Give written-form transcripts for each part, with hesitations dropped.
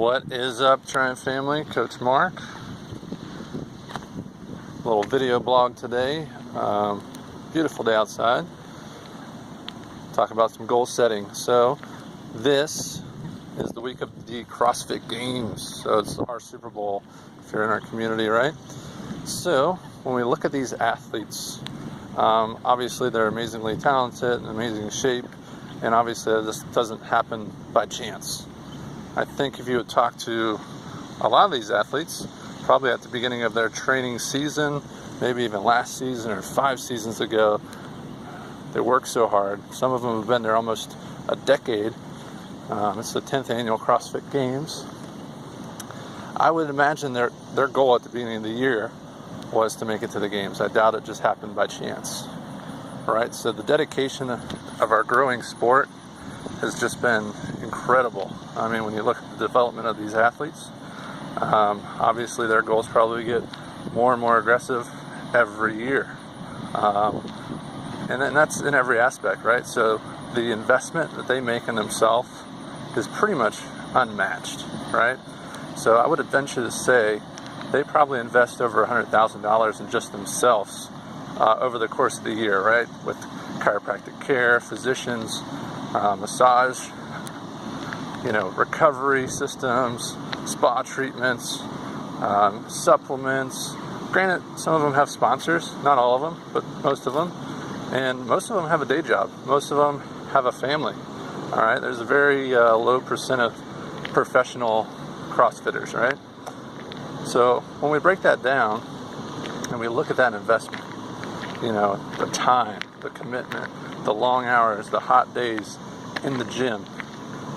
What is up, Triumph family? Coach Mark. Little video blog today. Beautiful day outside. Talk about some goal setting. So this is the week of the CrossFit Games. So it's our Super Bowl if you're in our community, right? So when we look at these athletes, obviously they're amazingly talented and amazing shape, and obviously this doesn't happen by chance. I think if you would talk to a lot of these athletes, probably at the beginning of their training season, maybe even last season or 5 seasons ago, they work so hard. Some of them have been there almost a decade. It's the 10th annual CrossFit Games. I would imagine their goal at the beginning of the year was to make it to the games. I doubt it just happened by chance. All right, so the dedication of our growing sport has just been incredible. I mean, when you look at the development of these athletes, obviously their goals probably get more and more aggressive every year. And then that's in every aspect, right? So the investment that they make in themselves is pretty much unmatched, right? So I would venture to say they probably invest over $100,000 in just themselves over the course of the year, right? With chiropractic care, physicians, massage, recovery systems, spa treatments, supplements. Granted, some of them have sponsors, not all of them, but most of them. And most of them have a day job. Most of them have a family. All right, there's a very low percent of professional CrossFitters, right? So when we break that down and we look at that investment, the time, the commitment, the long hours, the hot days in the gym,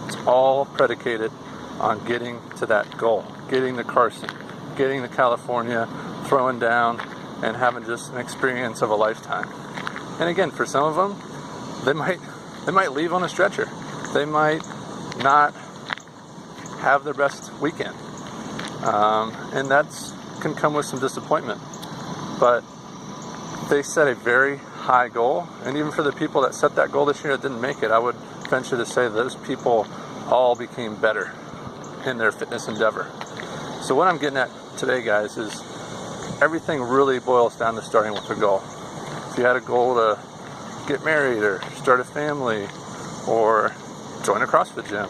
it's all predicated on getting to that goal, getting to Carson, getting to California, throwing down, and having just an experience of a lifetime. And again, for some of them, they might leave on a stretcher. They might not have their best weekend, and that can come with some disappointment. But they set a very high goal, and even for the people that set that goal this year that didn't make it, I would venture to say those people all became better in their fitness endeavor. So what I'm getting at today, guys, is everything really boils down to starting with a goal. If you had a goal to get married or start a family or join a CrossFit gym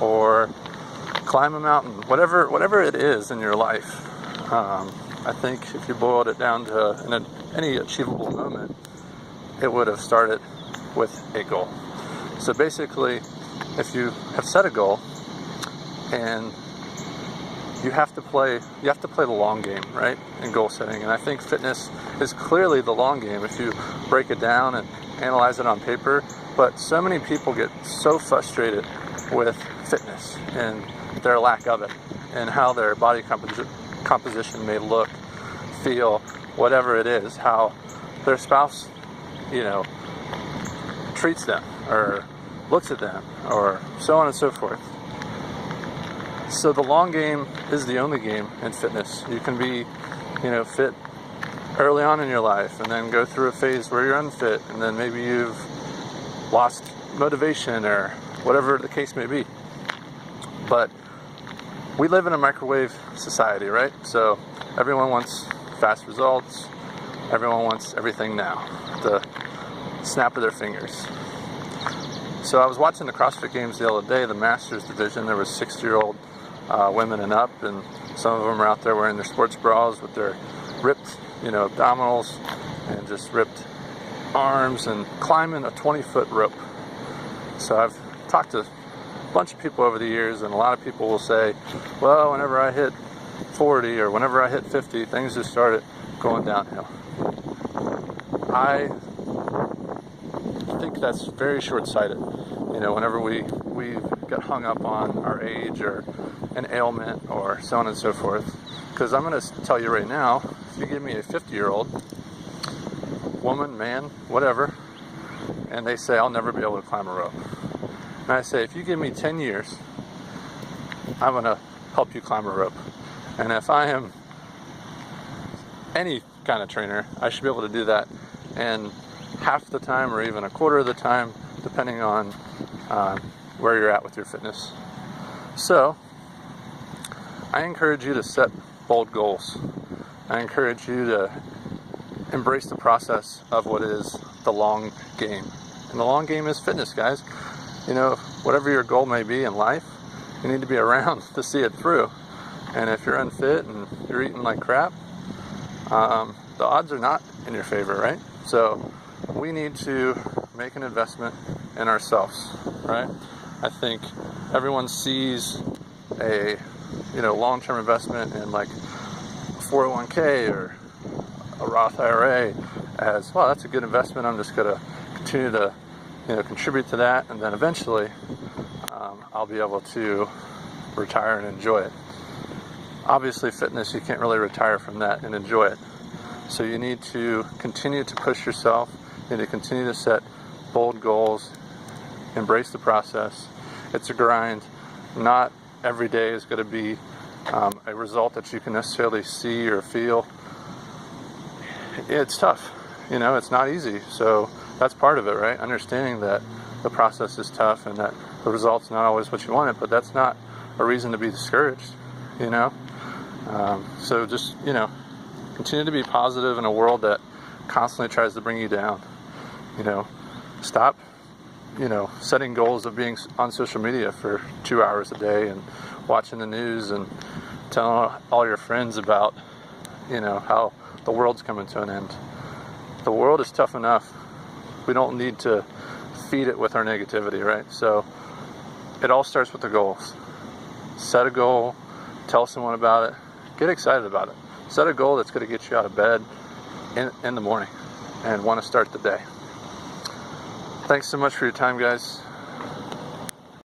or climb a mountain, whatever it is in your life, I think if you boiled it down to any achievable moment, it would have started with a goal. So basically, if you have set a goal and you have to play the long game, right, in goal setting. And I think fitness is clearly the long game if you break it down and analyze it on paper. But so many people get so frustrated with fitness and their lack of it and how their body composition may look, feel, whatever it is, how their spouse, treats them or looks at them or so on and so forth. So the long game is the only game in fitness. You can be, fit early on in your life and then go through a phase where you're unfit and then maybe you've lost motivation or whatever the case may be. But we live in a microwave society, right? So everyone wants fast results. Everyone wants everything now, the snap of their fingers. So I was watching the CrossFit Games the other day, the Masters division. There was 60-year-old women and up, and some of them are out there wearing their sports bras with their ripped, abdominals and just ripped arms and climbing a 20-foot rope. So I've talked to a bunch of people over the years, and a lot of people will say, well, whenever I hit 40 or whenever I hit 50, things just started going downhill. I think that's very short-sighted. Whenever we get hung up on our age or an ailment or so on and so forth. Because I'm going to tell you right now, if you give me a 50-year-old woman, man, whatever, and they say, I'll never be able to climb a rope. And I say, if you give me 10 years, I'm going to help you climb a rope. And if I am any kind of trainer, I should be able to do that in half the time or even a quarter of the time, depending on where you're at with your fitness. So I encourage you to set bold goals. I encourage you to embrace the process of what is the long game. And the long game is fitness, guys. You know, whatever your goal may be in life, you need to be around to see it through. And if you're unfit and you're eating like crap, the odds are not in your favor, right? So we need to make an investment in ourselves, right? I think everyone sees a long-term investment in like a 401k or a Roth IRA as, well, that's a good investment. I'm just going to continue to contribute to that, and then eventually I'll be able to retire and enjoy it. Obviously, fitness, you can't really retire from that and enjoy it. So you need to continue to push yourself. You need to continue to set bold goals, embrace the process. It's a grind. Not every day is going to be a result that you can necessarily see or feel. It's tough. It's not easy. So that's part of it, right? Understanding that the process is tough and that the result's not always what you wanted, but that's not a reason to be discouraged, So just, continue to be positive in a world that constantly tries to bring you down. Stop, setting goals of being on social media for 2 hours a day and watching the news and telling all your friends about, how the world's coming to an end. The world is tough enough. We don't need to feed it with our negativity, right? So it all starts with the goals. Set a goal, tell someone about it, get excited about it. Set a goal that's going to get you out of bed in the morning and want to start the day. Thanks so much for your time, guys.